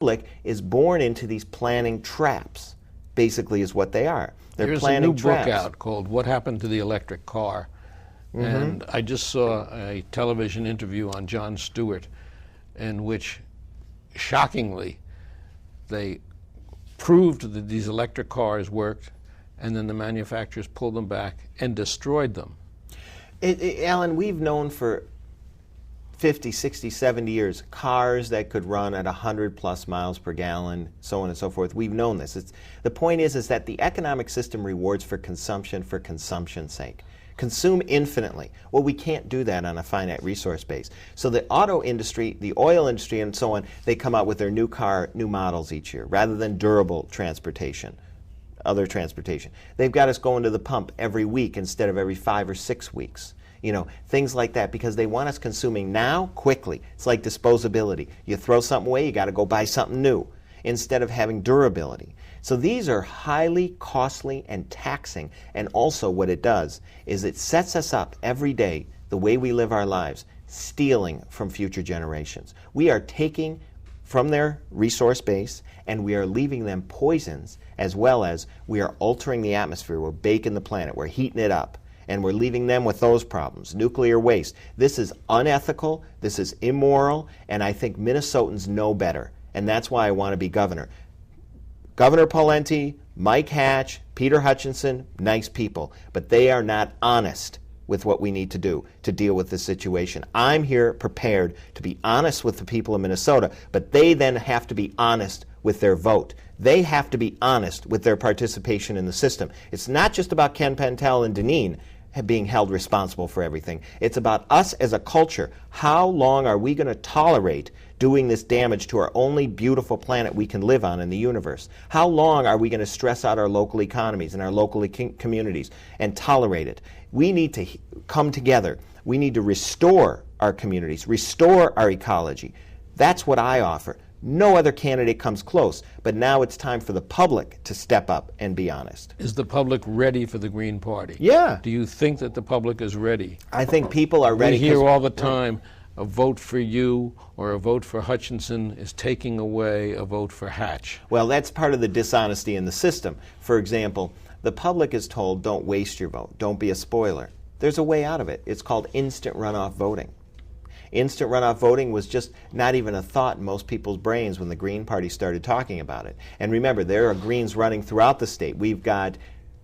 public is born into these planning traps, basically is what they are. They're There's planning a new traps. book out called What Happened to the Electric Car? And I just saw a television interview on Jon Stewart in which, shockingly, they proved that these electric cars worked, and then the manufacturers pulled them back and destroyed them. Alan, we've known for 50, 60, 70 years cars that could run at 100 plus miles per gallon, so on and so forth. We've known this. The point is that the economic system rewards for consumption's sake. Consume infinitely. Well, we can't do that on a finite resource base. So the auto industry, the oil industry, and so on, they come out with their new models each year, rather than durable transportation, other transportation. They've got us going to the pump every week instead of every 5 or 6 weeks. You know, things like that, because they want us consuming now, quickly. It's like disposability. You throw something away, you got to go buy something new, instead of having durability. So these are highly costly and taxing, and also what it does is it sets us up every day, the way we live our lives, stealing from future generations. We are taking from their resource base, and we are leaving them poisons, as well as we are altering the atmosphere. We're baking the planet, we're heating it up, and we're leaving them with those problems. Nuclear waste. This is unethical, this is immoral, and I think Minnesotans know better, and that's why I want to be governor. Governor Pawlenty, Mike Hatch, Peter Hutchinson, nice people, but they are not honest with what we need to do to deal with this situation. I'm here prepared to be honest with the people of Minnesota, but they then have to be honest with their vote. They have to be honest with their participation in the system. It's not just about Ken Pentel and Deneen being held responsible for everything. It's about us as a culture. How long are we going to tolerate doing this damage to our only beautiful planet we can live on in the universe? How long are we going to stress out our local economies and our local communities and tolerate it? We need to come together. We need to restore our communities, restore our ecology. That's what I offer. No other candidate comes close, but now it's time for the public to step up and be honest. Is the public ready for the Green Party? Yeah. Do you think that the public is ready? I think people are ready. We hear all the time, a vote for you or a vote for Hutchinson is taking away a vote for Hatch. Well, that's part of the dishonesty in the system. For example, the public is told, don't waste your vote, don't be a spoiler. There's a way out of it. It's called instant runoff voting. Instant runoff voting was just not even a thought in most people's brains when the Green Party started talking about it. And remember, there are Greens running throughout the state. We've got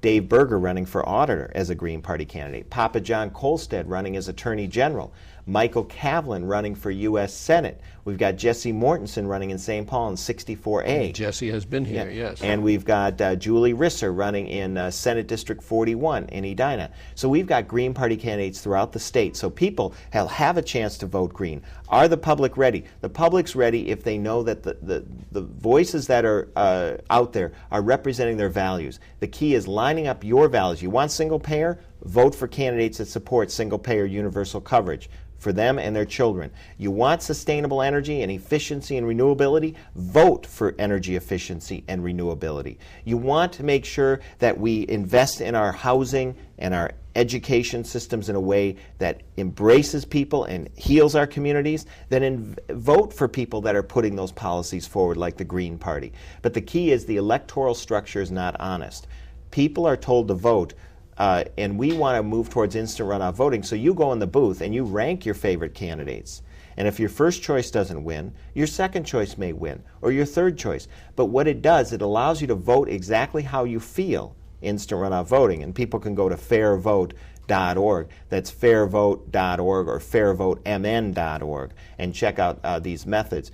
Dave Berger running for auditor as a Green Party candidate, Papa John Kolstad running as Attorney General, Michael Kavlin running for U.S. Senate. We've got Jesse Mortensen running in St. Paul in 64A. Jesse has been here, yes. And we've got Julie Risser running in Senate District 41 in Edina. So we've got Green Party candidates throughout the state. So people have a chance to vote Green. Are the public ready? The public's ready if they know that the voices that are out there are representing their values. The key is lining up your values. You want single payer? Vote for candidates that support single payer universal coverage for them and their children. You want sustainable energy and efficiency and renewability? Vote for energy efficiency and renewability. You want to make sure that we invest in our housing and our education systems in a way that embraces people and heals our communities? Then vote for people that are putting those policies forward, like the Green Party. But the key is the electoral structure is not honest. People are told to vote, and we want to move towards instant runoff voting. So you go in the booth and you rank your favorite candidates. And if your first choice doesn't win, your second choice may win, or your third choice. But what it does, it allows you to vote exactly how you feel, instant runoff voting. And people can go to fairvote.org. That's fairvote.org or fairvotemn.org and check out these methods.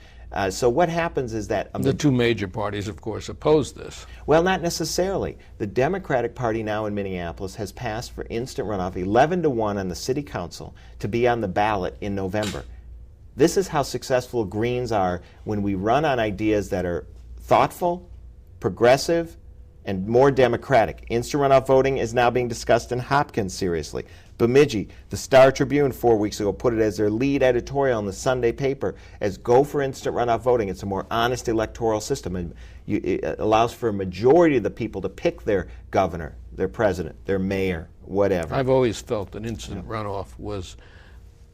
So what happens is that... the two major parties, of course, oppose this. Well, not necessarily. The Democratic Party now in Minneapolis has passed for instant runoff 11-1 on the city council to be on the ballot in November. This is how successful Greens are when we run on ideas that are thoughtful, progressive, and more democratic. Instant runoff voting is now being discussed in Hopkins seriously. Bemidji, the Star Tribune 4 weeks ago, put it as their lead editorial in the Sunday paper as go for instant runoff voting. It's a more honest electoral system, and it allows for a majority of the people to pick their governor, their president, their mayor, whatever. I've always felt that instant runoff was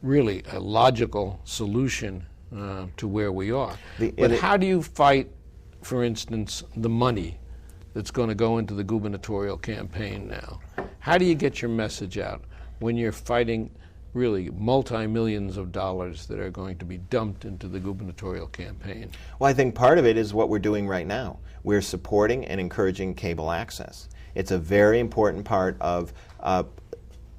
really a logical solution to where we are. But how do you fight, for instance, the money that's going to go into the gubernatorial campaign now? How do you get your message out when you're fighting really multi-millions of dollars that are going to be dumped into the gubernatorial campaign? Well, I think part of it is what we're doing right now. We're supporting and encouraging cable access. It's a very important part of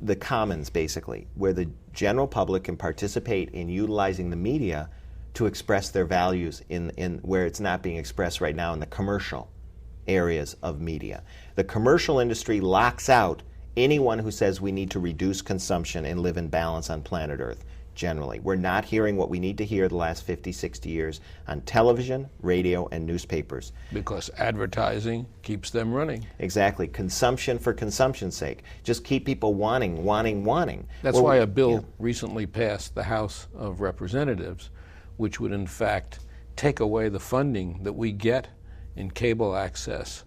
the commons, basically, where the general public can participate in utilizing the media to express their values in where it's not being expressed right now in the commercial areas of media. The commercial industry locks out anyone who says we need to reduce consumption and live in balance on planet Earth. Generally, we're not hearing what we need to hear the last 50, 60 years on television, radio, and newspapers. Because advertising keeps them running. Exactly. Consumption for consumption's sake. Just keep people wanting. That's why a bill recently passed the House of Representatives, which would in fact take away the funding that we get in cable access,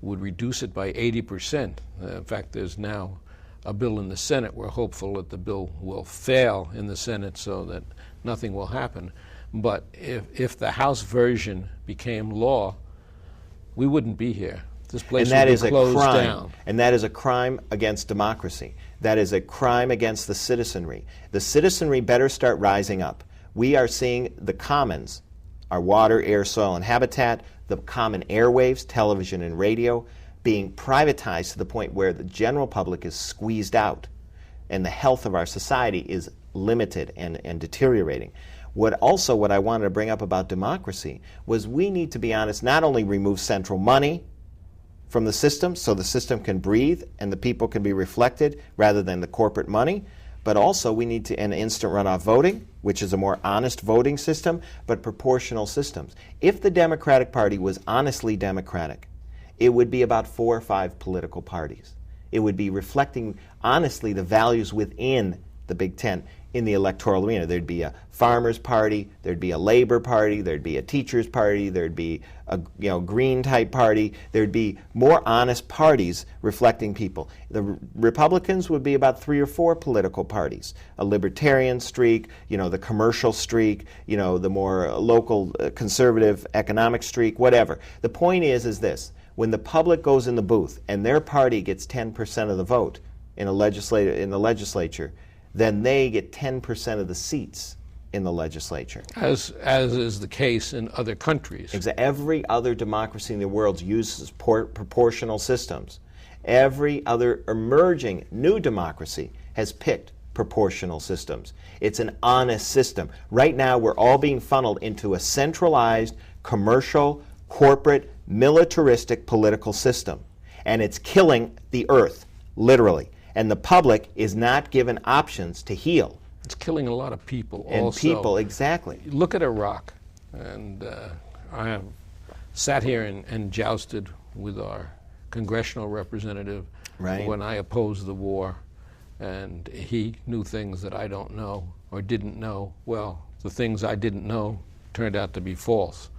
would reduce it by 80%. In fact, there's now a bill in the Senate. We're hopeful that the bill will fail in the Senate so that nothing will happen. But if the House version became law, we wouldn't be here. This place would be closed down. And that is a crime against democracy. That is a crime against the citizenry. The citizenry better start rising up. We are seeing the commons, our water, air, soil, and habitat, the common airwaves, television and radio, being privatized to the point where the general public is squeezed out and the health of our society is limited and deteriorating. What I wanted to bring up about democracy was we need to be honest, not only remove central money from the system so the system can breathe and the people can be reflected rather than the corporate money, but also we need to end instant runoff voting, which is a more honest voting system, but proportional systems. If the Democratic Party was honestly democratic, it would be about 4 or 5 political parties. It would be reflecting honestly the values within the Big Tent in the electoral arena. There'd be a farmers' party, there'd be a labor party, there'd be a teachers' party, there'd be a green type party. There'd be more honest parties reflecting people. The Republicans would be about 3 or 4 political parties. A libertarian streak, the commercial streak, the more local conservative economic streak, whatever. The point is this. When the public goes in the booth and their party gets 10% of the vote in the legislature, then they get 10% of the seats in the legislature. As is the case in other countries. Every other democracy in the world uses proportional systems. Every other emerging new democracy has picked proportional systems. It's an honest system. Right now, we're all being funneled into a centralized, commercial, corporate, militaristic political system. And it's killing the earth, literally. And the public is not given options to heal. It's killing a lot of people and also. People, exactly. Look at Iraq. And I have sat here and jousted with our congressional representative when I opposed the war. And he knew things that I don't know or didn't know. Well, the things I didn't know turned out to be false.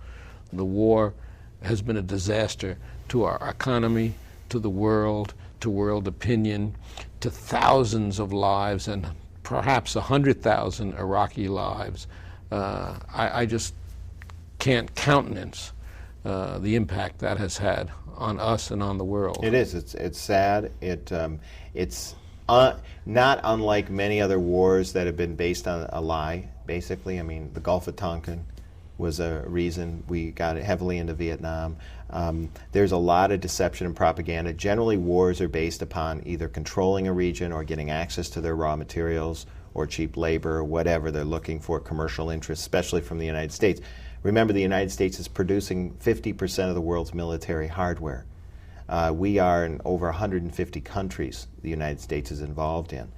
The war has been a disaster to our economy, to the world, to world opinion, to thousands of lives and perhaps 100,000 Iraqi lives. I just can't countenance the impact that has had on us and on the world. It is. It's sad. It's not unlike many other wars that have been based on a lie, basically. I mean, the Gulf of Tonkin was a reason we got heavily into Vietnam. There's a lot of deception and propaganda. Generally, wars are based upon either controlling a region or getting access to their raw materials or cheap labor or whatever they're looking for, commercial interests, especially from the United States. Remember, the United States is producing 50% of the world's military hardware. We are in over 150 countries the United States is involved in.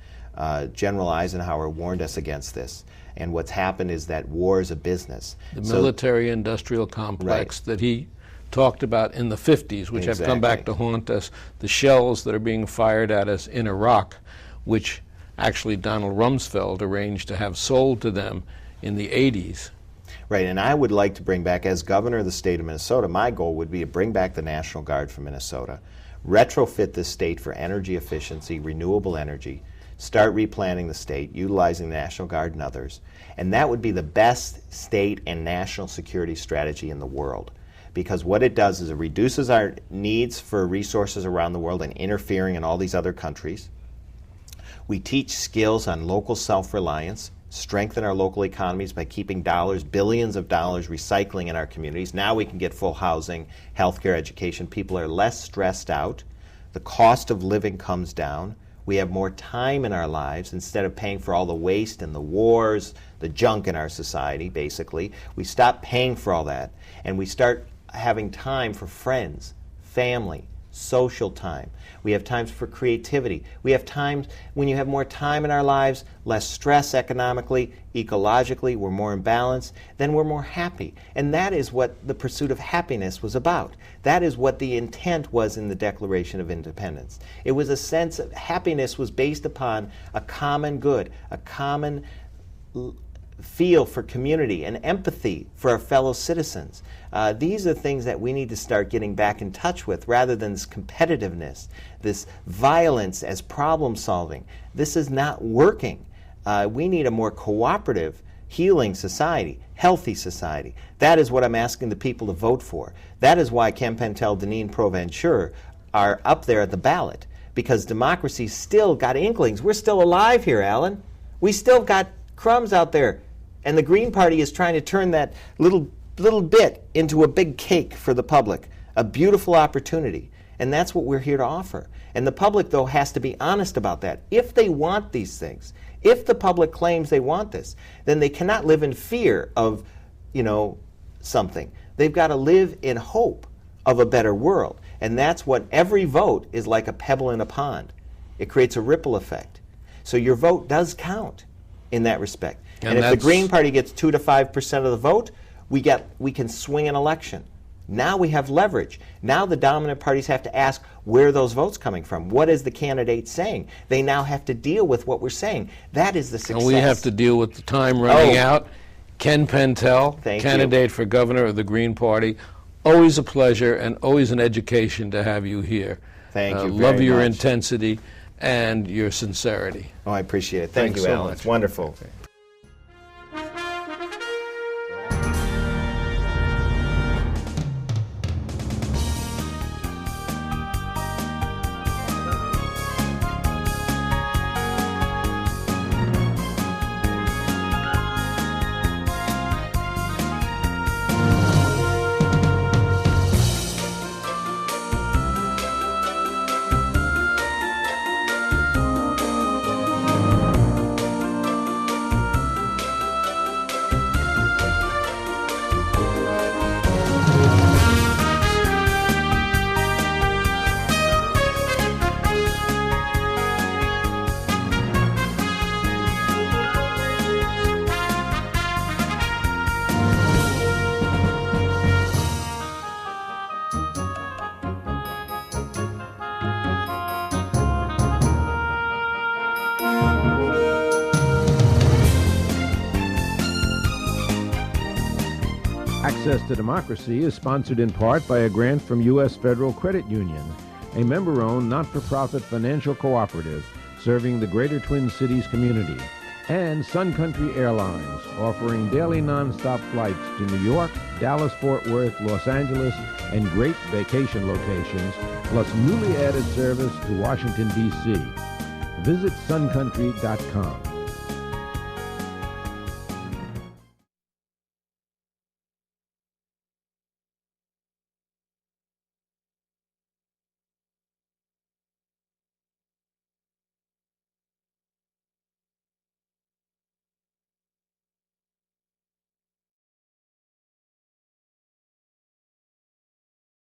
General Eisenhower warned us against this. And what's happened is that war is a business. The military-industrial complex that he talked about in the 50s, which have come back to haunt us, the shells that are being fired at us in Iraq, which actually Donald Rumsfeld arranged to have sold to them in the 80s. Right, and I would like to bring back, as governor of the state of Minnesota, my goal would be to bring back the National Guard from Minnesota, retrofit this state for energy efficiency, renewable energy, start replanting the state, utilizing the National Guard and others, and that would be the best state and national security strategy in the world. Because what it does is it reduces our needs for resources around the world and interfering in all these other countries. We teach skills on local self-reliance, strengthen our local economies by keeping dollars, billions of dollars, recycling in our communities. Now we can get full housing, healthcare, education. People are less stressed out. The cost of living comes down. We have more time in our lives instead of paying for all the waste and the wars, the junk in our society, basically. We stop paying for all that, and we start having time for friends, family, social time. We have times for creativity. We have times when you have more time in our lives, less stress economically, ecologically, we're more in balance, then we're more happy. And that is what the pursuit of happiness was about. That is what the intent was in the Declaration of Independence. It was a sense of happiness was based upon a common good, a common feel for community and empathy for our fellow citizens. These are things that we need to start getting back in touch with rather than this competitiveness, this violence as problem solving. This is not working. We need a more cooperative, healing society, healthy society. That is what I'm asking the people to vote for. That is why Ken Pentel, Deneen Provencher are up there at the ballot, because democracy's still got inklings. We're still alive here, Alan. We still got crumbs out there. And the Green Party is trying to turn that little bit into a big cake for the public, a beautiful opportunity. And that's what we're here to offer. And the public, though, has to be honest about that. If they want these things, if the public claims they want this, then they cannot live in fear of, something. They've got to live in hope of a better world. And that's what every vote is like a pebble in a pond. It creates a ripple effect. So your vote does count in that respect. And if the Green Party gets 2 to 5% of the vote, we can swing an election. Now we have leverage. Now the dominant parties have to ask where are those votes coming from. What is the candidate saying? They now have to deal with what we're saying. That is the success. And we have to deal with the time running out. Ken Pentel, candidate for governor of the Green Party. Always a pleasure and always an education to have you here. Thank you very Love your much. intensity and your sincerity. Oh, I appreciate it. Thank you, so Alan. much. It's wonderful. Okay. Access to Democracy is sponsored in part by a grant from U.S. Federal Credit Union, a member-owned, not-for-profit financial cooperative serving the greater Twin Cities community, and Sun Country Airlines, offering daily nonstop flights to New York, Dallas-Fort Worth, Los Angeles, and great vacation locations, plus newly added service to Washington, D.C. Visit suncountry.com.